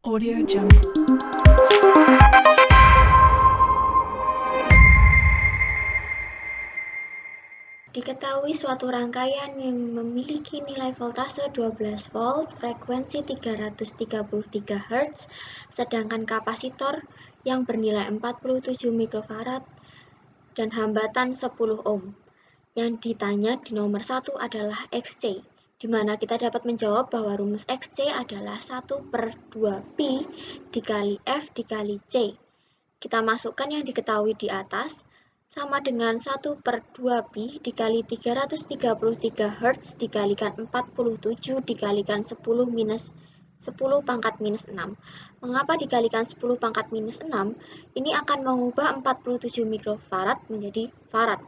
Audio Jungle. Diketahui suatu rangkaian yang memiliki nilai voltase 12 volt, frekuensi 333 Hz, sedangkan kapasitor yang bernilai 47 mikrofarad dan hambatan 10 ohm. Yang ditanya di nomor 1 adalah XC, di mana kita dapat menjawab bahwa rumus XC adalah 1/2 pi dikali F dikali C. Kita masukkan yang diketahui di atas, sama dengan 1/2 pi dikali 333 Hz dikalikan 47 dikalikan 10 pangkat minus 6. Mengapa dikalikan 10 pangkat minus 6? Ini akan mengubah 47 mikrofarad menjadi farad,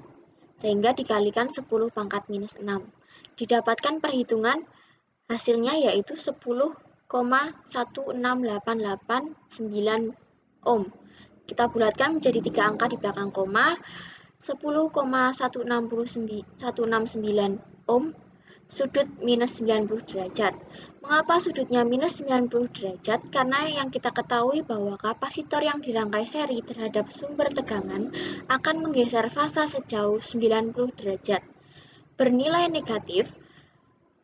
sehingga dikalikan 10 pangkat minus 6. Didapatkan perhitungan hasilnya yaitu 10,16889 ohm. Kita bulatkan menjadi 3 angka di belakang koma, 10,169 ohm, sudut minus 90 derajat. Mengapa sudutnya minus 90 derajat? Karena yang kita ketahui bahwa kapasitor yang dirangkai seri terhadap sumber tegangan akan menggeser fasa sejauh 90 derajat. Bernilai negatif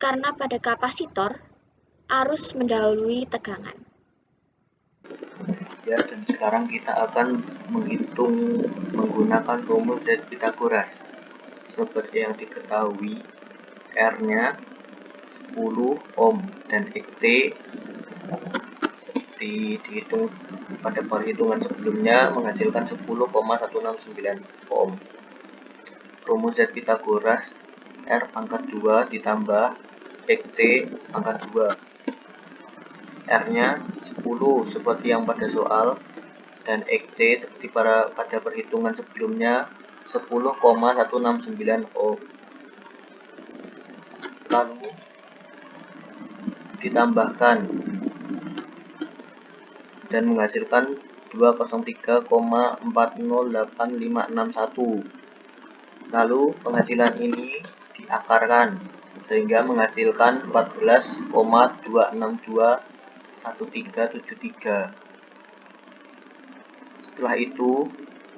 karena pada kapasitor arus mendahului tegangan. Ya, dan sekarang kita akan menghitung menggunakan rumus Z Pythagoras. Seperti yang diketahui, R-nya 10 ohm dan XT seperti dihitung pada perhitungan sebelumnya menghasilkan 10,169 ohm. Rumus Z Pythagoras R pangkat 2 ditambah XT pangkat 2. R-nya 10 seperti yang pada soal dan XT seperti pada perhitungan sebelumnya 10,169 ohm. Lalu ditambahkan dan menghasilkan 203,408561. Lalu penghasilan ini diakarkan sehingga menghasilkan 14,2621373. Setelah itu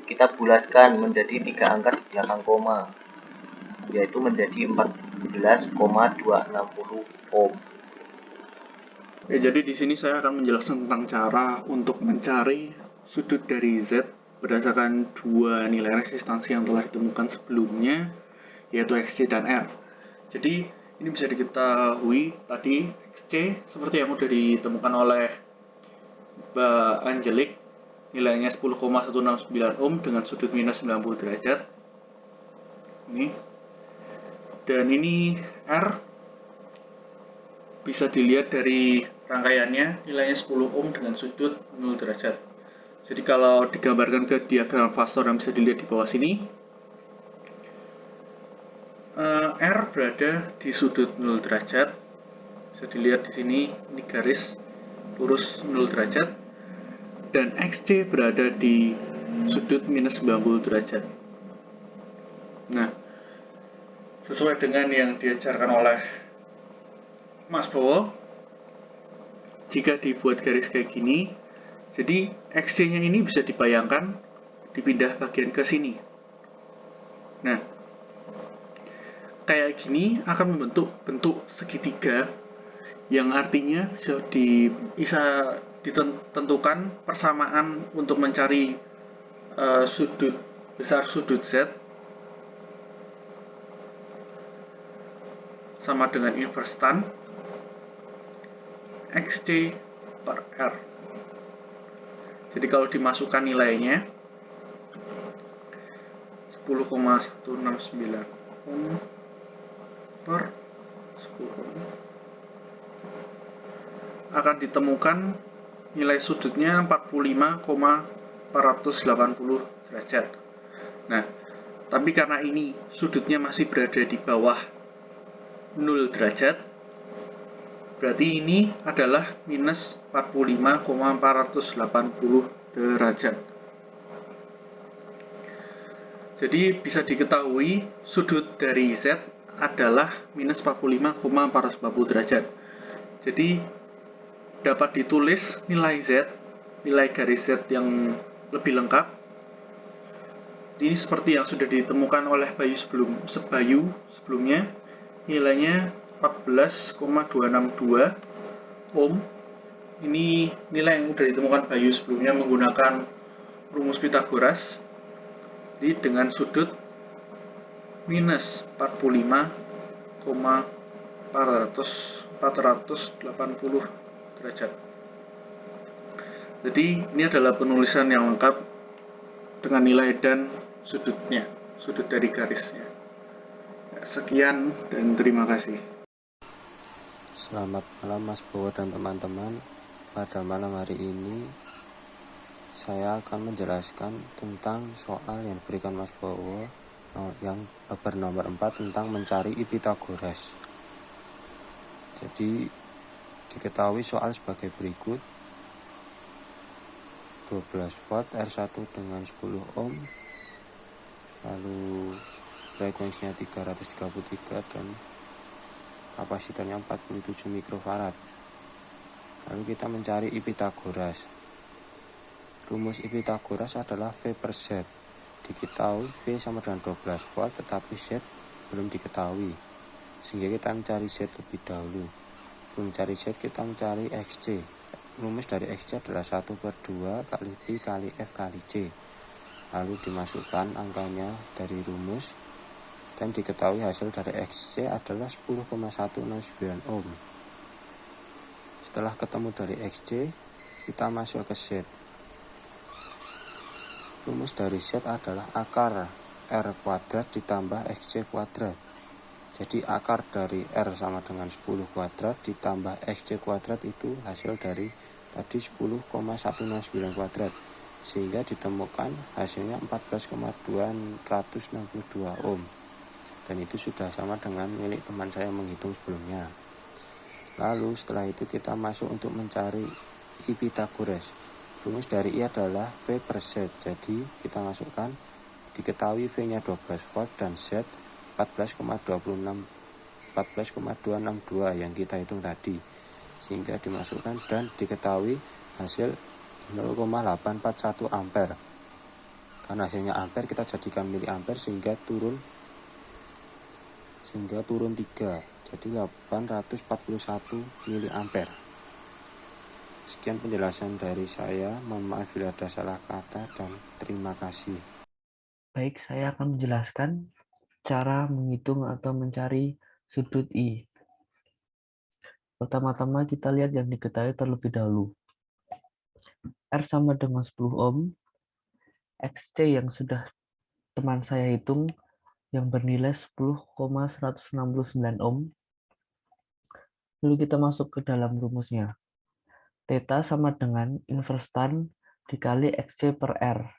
kita bulatkan menjadi 3 angka di belakang koma, yaitu menjadi 14,260 ohm. Ya, jadi di sini saya akan menjelaskan tentang cara untuk mencari sudut dari Z berdasarkan dua nilai resistansi yang telah ditemukan sebelumnya, yaitu XC dan R. Jadi ini bisa diketahui tadi XC seperti yang sudah ditemukan oleh Mbak Angelik, nilainya 10,169 ohm dengan sudut minus 90 derajat. Ini. Dan ini R bisa dilihat dari rangkaiannya, nilainya 10 ohm dengan sudut 0 derajat. Jadi kalau digambarkan ke diagram fasor yang bisa dilihat di bawah sini, R berada di sudut 0 derajat. Bisa dilihat di sini, ini garis lurus 0 derajat. Dan XC berada di sudut minus 90 derajat. Nah, sesuai dengan yang diajarkan oleh Mas Bowo, jika dibuat garis kayak gini, jadi XC-nya ini bisa dibayangkan dipindah bagian ke sini. Nah, kayak gini akan membentuk bentuk segitiga yang artinya bisa ditentukan persamaan untuk mencari sudut besar sudut Z sama dengan inverse tan XT per R. Jadi kalau dimasukkan nilainya 10,169 ohm per 10 ohm akan ditemukan nilai sudutnya 45,480 derajat. Nah, tapi karena ini sudutnya masih berada di bawah 0 derajat, berarti ini adalah minus 45,480 derajat. Jadi bisa diketahui sudut dari Z adalah minus 45,480 derajat. Jadi dapat ditulis nilai Z, nilai garis Z yang lebih lengkap. Ini seperti yang sudah ditemukan oleh Bayu sebelumnya, nilainya 14,262 ohm. Ini nilai yang sudah ditemukan Bayu sebelumnya menggunakan rumus Pythagoras. Jadi dengan sudut minus 45,480 derajat. Jadi ini adalah penulisan yang lengkap dengan nilai dan sudutnya, sudut dari garisnya. Sekian dan terima kasih. Selamat malam Mas Bowo dan teman-teman. Pada malam hari ini saya akan menjelaskan tentang soal yang diberikan Mas Bowo yang bernomor 4 tentang mencari I Pythagoras. Jadi diketahui soal sebagai berikut. 12 volt R1 dengan 10 ohm, lalu frekuensinya 333 dan kapasitornya 47 mikrofarad. Lalu kita mencari I Pythagoras. Rumus I Pythagoras adalah V per Z. Diketahui V sama dengan 12 volt, tetapi Z belum diketahui, sehingga kita mencari Z lebih dahulu. Sebelum mencari Z, kita mencari XC. Rumus dari XC adalah 1 per 2 kali Pi kali F kali C. Lalu dimasukkan angkanya dari rumus, dan diketahui hasil dari XC adalah 10,169 ohm. Setelah ketemu dari XC, kita masuk ke Z. Rumus dari Z adalah akar R kuadrat ditambah XC kuadrat. Jadi akar dari R sama dengan 10 kuadrat ditambah XC kuadrat itu hasil dari tadi 10,169 kuadrat. Sehingga ditemukan hasilnya 14,262 ohm. Dan itu sudah sama dengan milik teman saya menghitung sebelumnya. Lalu setelah itu kita masuk untuk mencari I Pythagoras. Rumus dari I adalah V per Z. Jadi kita masukkan, diketahui V-nya 12 volt dan Z 14,262 yang kita hitung tadi. Sehingga dimasukkan dan diketahui hasil 0,841 ampere. Karena hasilnya ampere, kita jadikan miliampere sehingga turun 3. Jadi 841 miliampere. Sekian penjelasan dari saya. Mohon maaf bila ada salah kata dan terima kasih. Baik, saya akan menjelaskan cara menghitung atau mencari sudut I. Pertama-tama kita lihat yang diketahui terlebih dahulu. R sama dengan 10 ohm. XC yang sudah teman saya hitung yang bernilai 10,169 ohm. Lalu kita masuk ke dalam rumusnya. Theta sama dengan inverse tan dikali XC per R.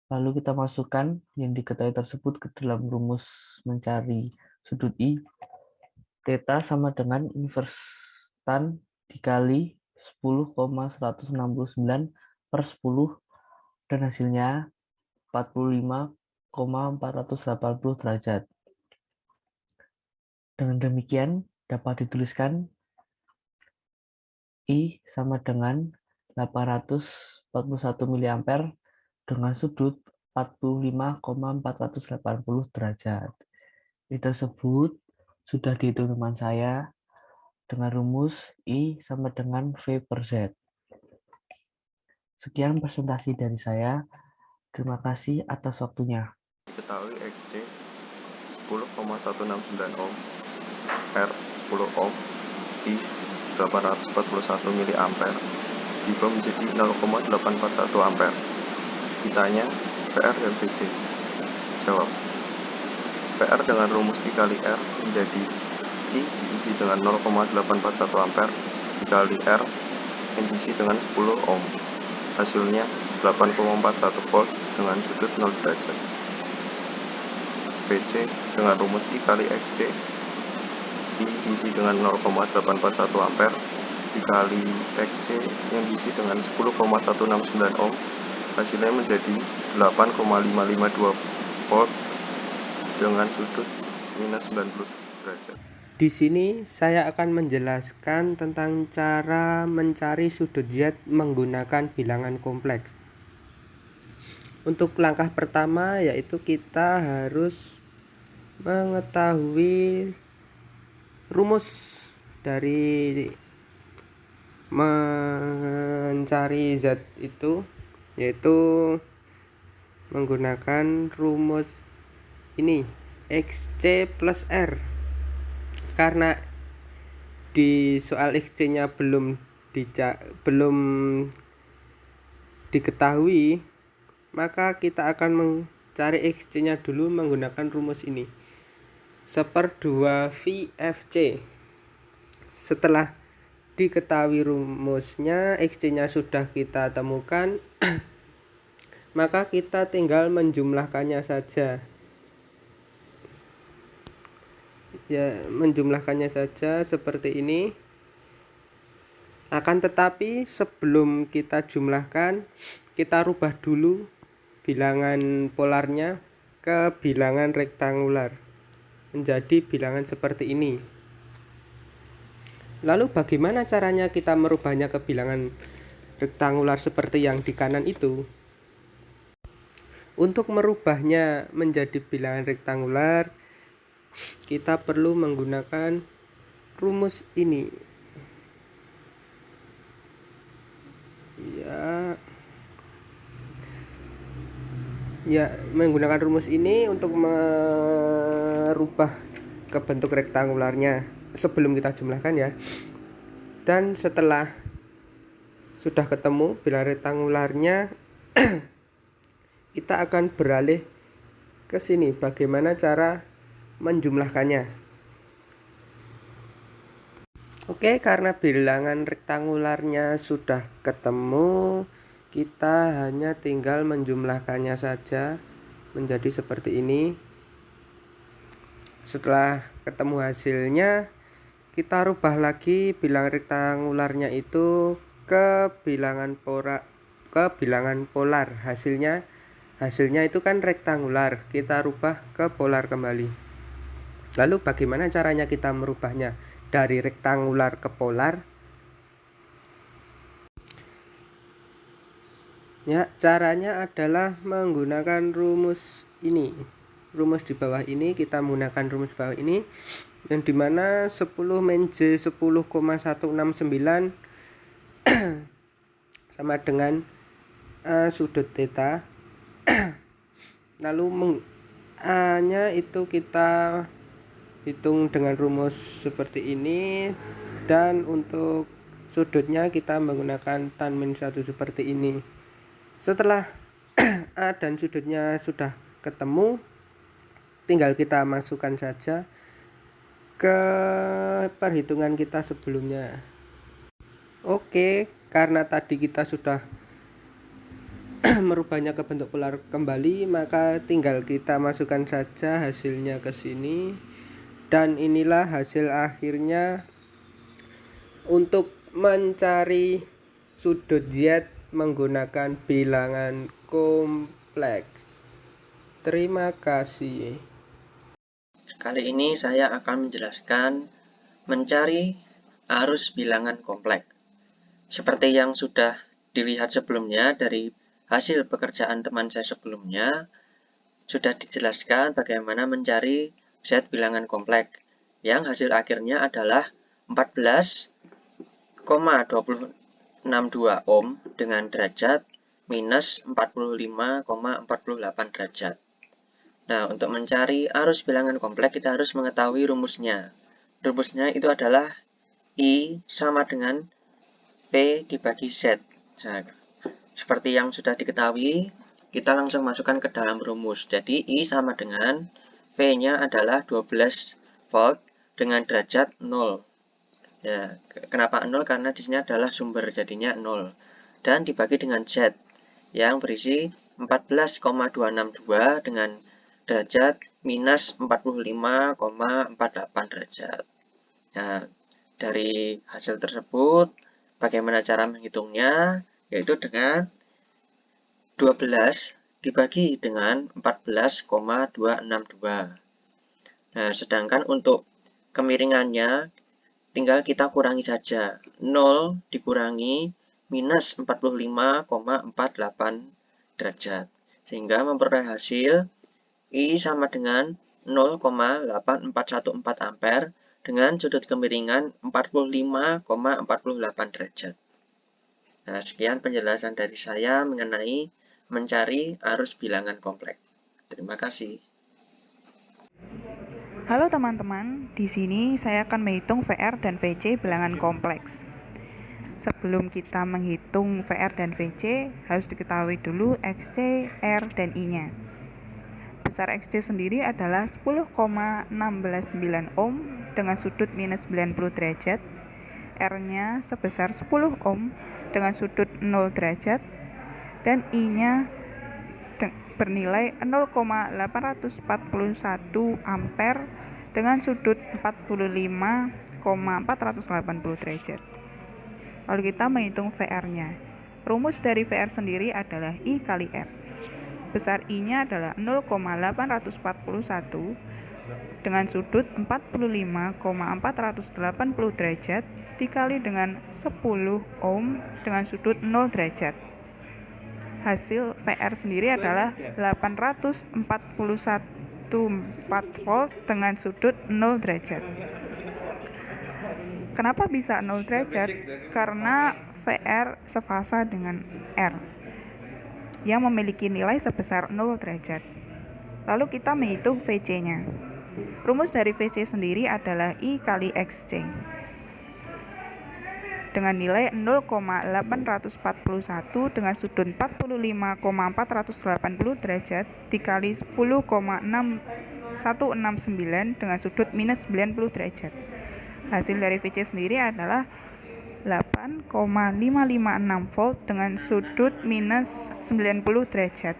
Lalu kita masukkan yang diketahui tersebut ke dalam rumus mencari sudut I. Theta sama dengan inverse tan dikali 10,169 per 10 dan hasilnya 45,480 derajat. Dengan demikian dapat dituliskan I sama dengan 841 mA dengan sudut 45,480 derajat. Ini tersebut sudah dihitung teman saya dengan rumus I sama dengan V per Z. Sekian presentasi dari saya. Terima kasih atas waktunya. Ketahui XC 10,169 ohm, R 10 ohm, I 841 mA, diubah menjadi 0,841 ampere. Ditanya PR dan VC. Jawab. PR dengan rumus I kali R menjadi I diisi dengan 0,841 ampere dikali R yang diisi dengan 10 ohm. Hasilnya 8,41 volt dengan sudut 0 derajat. VC dengan rumus I kali XC, I diisi dengan 0,841 ampere dikali XC yang diisi dengan 10,169 ohm. Hasilnya menjadi 8,552 volt dengan sudut minus 90 derajat. Di sini saya akan menjelaskan tentang cara mencari sudut Z menggunakan bilangan kompleks. Untuk langkah pertama yaitu kita harus mengetahui rumus dari mencari Z itu, yaitu menggunakan rumus ini, XC plus R. Karena di soal XC-nya belum diketahui, maka kita akan mencari XC-nya dulu menggunakan rumus ini, 1/2 VFC. Setelah diketahui rumusnya, XC-nya sudah kita temukan, maka kita tinggal menjumlahkannya saja. Ya, menjumlahkannya saja seperti ini. Akan tetapi sebelum kita jumlahkan, kita rubah dulu bilangan polarnya ke bilangan rektangular menjadi bilangan seperti ini. Lalu bagaimana caranya kita merubahnya ke bilangan rektangular seperti yang di kanan itu? Untuk merubahnya menjadi bilangan rektangular, kita perlu menggunakan rumus ini. Ya, menggunakan rumus ini untuk merubah ke bentuk rektangularnya sebelum kita jumlahkan ya. Dan setelah sudah ketemu bilangan rektangularnya, kita akan beralih ke sini bagaimana cara menjumlahkannya. Oke, karena bilangan rektangularnya sudah ketemu, kita hanya tinggal menjumlahkannya saja menjadi seperti ini. Setelah ketemu hasilnya, kita rubah lagi bilangan rektangularnya itu ke bilangan polar. Hasilnya itu kan rektangular, kita rubah ke polar kembali. Lalu bagaimana caranya kita merubahnya dari rektangular ke polar? Ya, caranya adalah menggunakan rumus ini. Rumus di bawah ini, kita menggunakan rumus bawah ini, yang dimana 10 min J 10,169 sama dengan sudut theta. Lalu A-nya itu kita hitung dengan rumus seperti ini, dan untuk sudutnya kita menggunakan tan min 1 seperti ini. Setelah A dan sudutnya sudah ketemu, tinggal kita masukkan saja ke perhitungan kita sebelumnya. Oke, karena tadi kita sudah merubahnya ke bentuk polar kembali, maka tinggal kita masukkan saja hasilnya ke sini. Dan inilah hasil akhirnya untuk mencari sudut Z menggunakan bilangan kompleks. Terima kasih. Kali ini saya akan menjelaskan mencari arus bilangan kompleks. Seperti yang sudah dilihat sebelumnya dari hasil pekerjaan teman saya sebelumnya, sudah dijelaskan bagaimana mencari Z bilangan kompleks, yang hasil akhirnya adalah 14,262 ohm dengan derajat minus 45,48 derajat. Nah, untuk mencari arus bilangan kompleks kita harus mengetahui rumusnya. Rumusnya itu adalah I sama dengan V dibagi Z. Nah, seperti yang sudah diketahui, kita langsung masukkan ke dalam rumus. Jadi I sama dengan V-nya adalah 12 volt dengan derajat 0. Ya, kenapa 0? Karena di sini adalah sumber, jadinya 0. Dan dibagi dengan Z yang berisi 14,262 dengan derajat minus 45,48 derajat. Nah, dari hasil tersebut, bagaimana cara menghitungnya? Yaitu dengan 12 dibagi dengan 14,262. Nah, sedangkan untuk kemiringannya tinggal kita kurangi saja. 0 dikurangi minus 45,48 derajat. Sehingga memperoleh hasil I sama dengan 0,8414 ampere dengan sudut kemiringan 45,48 derajat. Nah, sekian penjelasan dari saya mengenai mencari arus bilangan kompleks. Terima kasih. Halo teman-teman, di sini saya akan menghitung VR dan VC bilangan kompleks. Sebelum kita menghitung VR dan VC, harus diketahui dulu XC, R, dan I-nya. Besar XC sendiri adalah 10,169 ohm dengan sudut minus 90 derajat. R-nya sebesar 10 ohm dengan sudut 0 derajat. Dan I-nya bernilai 0,841 ampere dengan sudut 45,480 derajat. Lalu kita menghitung VR-nya. Rumus dari VR sendiri adalah I kali R. Besar I-nya adalah 0,841 dengan sudut 45,480 derajat dikali dengan 10 ohm dengan sudut 0 derajat. Hasil VR sendiri adalah 841,4 volt dengan sudut 0 derajat. Kenapa bisa 0 derajat? Karena VR sefasa dengan R yang memiliki nilai sebesar 0 derajat. Lalu kita menghitung VC-nya. Rumus dari VC sendiri adalah I kali XC dengan nilai 0,841 dengan sudut 45,480 derajat dikali 10,6169 dengan sudut minus 90 derajat. Hasil dari VC sendiri adalah 8,556 volt dengan sudut minus 90 derajat.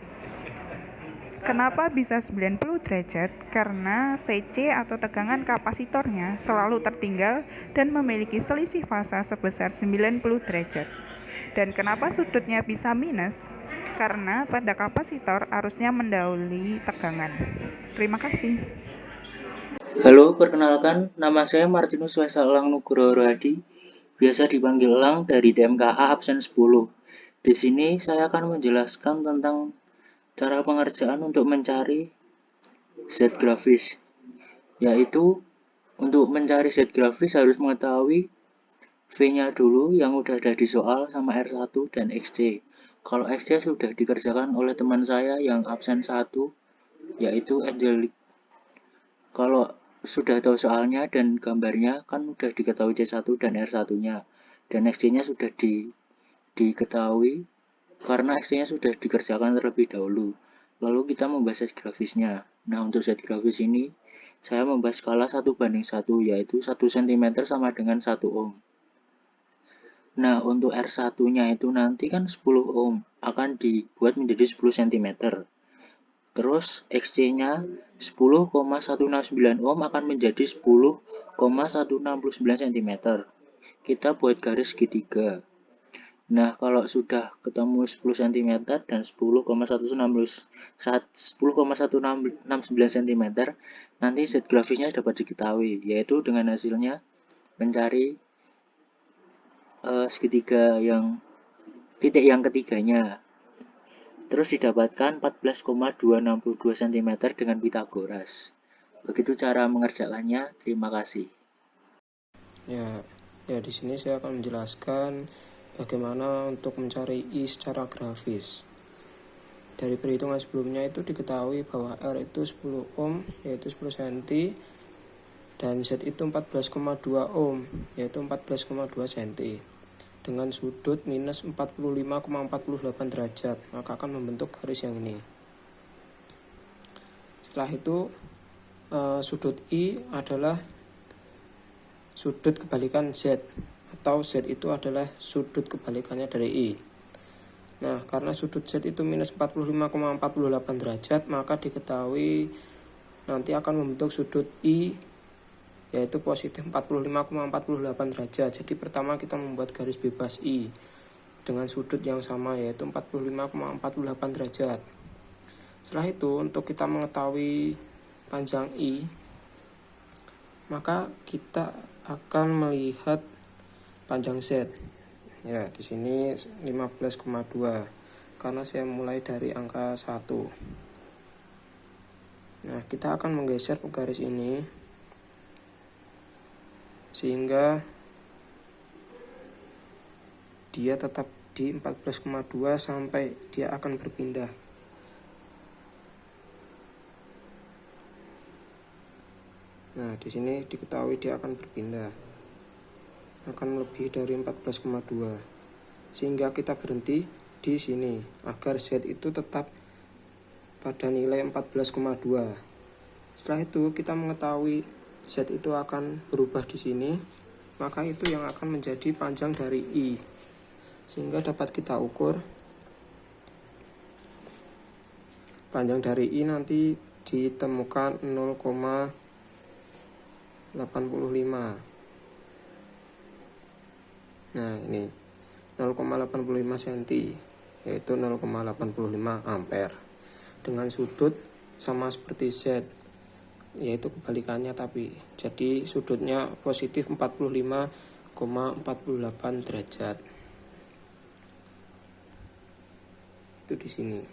Kenapa bisa 90 derajat? Karena VC atau tegangan kapasitornya selalu tertinggal dan memiliki selisih fasa sebesar 90 derajat. Dan kenapa sudutnya bisa minus? Karena pada kapasitor arusnya mendahului tegangan. Terima kasih. Halo, perkenalkan, nama saya Martinus Faisal Elang Nugroho Hadi, biasa dipanggil Elang dari TMKA absen 10. Di sini saya akan menjelaskan tentang cara pengerjaan untuk mencari Z grafis, yaitu untuk mencari Z grafis harus mengetahui V-nya dulu yang udah ada di soal sama R1 dan XC. Kalau XC sudah dikerjakan oleh teman saya yang absen 1, yaitu Angelic. Kalau sudah tahu soalnya dan gambarnya kan udah diketahui C1 dan R1-nya, dan XC-nya sudah diketahui karena XC-nya sudah dikerjakan terlebih dahulu. Lalu kita membahas Z grafisnya. Nah, untuk Z grafis ini saya membahas skala 1:1, yaitu 1 cm sama dengan 1 ohm. Nah, untuk R1-nya itu nanti kan 10 ohm akan dibuat menjadi 10 cm. Terus XC-nya 10,169 ohm akan menjadi 10,169 cm. Kita buat garis segitiga. Nah, kalau sudah ketemu 10 cm dan 10,169 cm, nanti Z grafisnya dapat diketahui, yaitu dengan hasilnya mencari segitiga yang titik yang ketiganya. Terus didapatkan 14,262 cm dengan Pythagoras. Begitu cara mengerjakannya. Terima kasih. Ya di sini saya akan menjelaskan bagaimana untuk mencari I secara grafis. Dari perhitungan sebelumnya itu diketahui bahwa R itu 10 ohm yaitu 10 cm dan Z itu 14,2 ohm yaitu 14,2 cm dengan sudut minus 45,48 derajat, maka akan membentuk garis yang ini. Setelah itu sudut I adalah sudut kebalikan Z, atau Z itu adalah sudut kebalikannya dari I. Nah, karena sudut Z itu minus 45,48 derajat, maka diketahui nanti akan membentuk sudut I yaitu positif 45,48 derajat. Jadi pertama kita membuat garis bebas I dengan sudut yang sama yaitu 45,48 derajat. Setelah itu untuk kita mengetahui panjang I, maka kita akan melihat panjang Z. Ya, di sini 15,2 karena saya mulai dari angka 1. Nah, kita akan menggeser garis ini sehingga dia tetap di 14,2 sampai dia akan berpindah. Nah, di sini diketahui dia akan berpindah, akan lebih dari 14,2, sehingga kita berhenti di sini agar Z itu tetap pada nilai 14,2. Setelah itu kita mengetahui Z itu akan berubah di sini, maka itu yang akan menjadi panjang dari I, sehingga dapat kita ukur panjang dari I nanti ditemukan 0,85. Nah, ini 0,85 cm, yaitu 0,85 ampere, dengan sudut sama seperti Z, yaitu kebalikannya, tapi jadi sudutnya positif 45,48 derajat. Itu di sini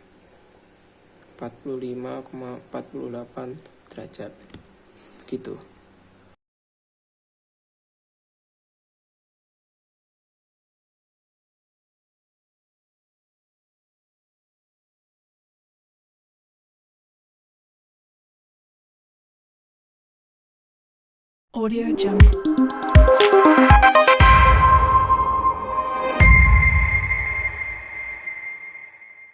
45,48 derajat, begitu. Audio Jungle.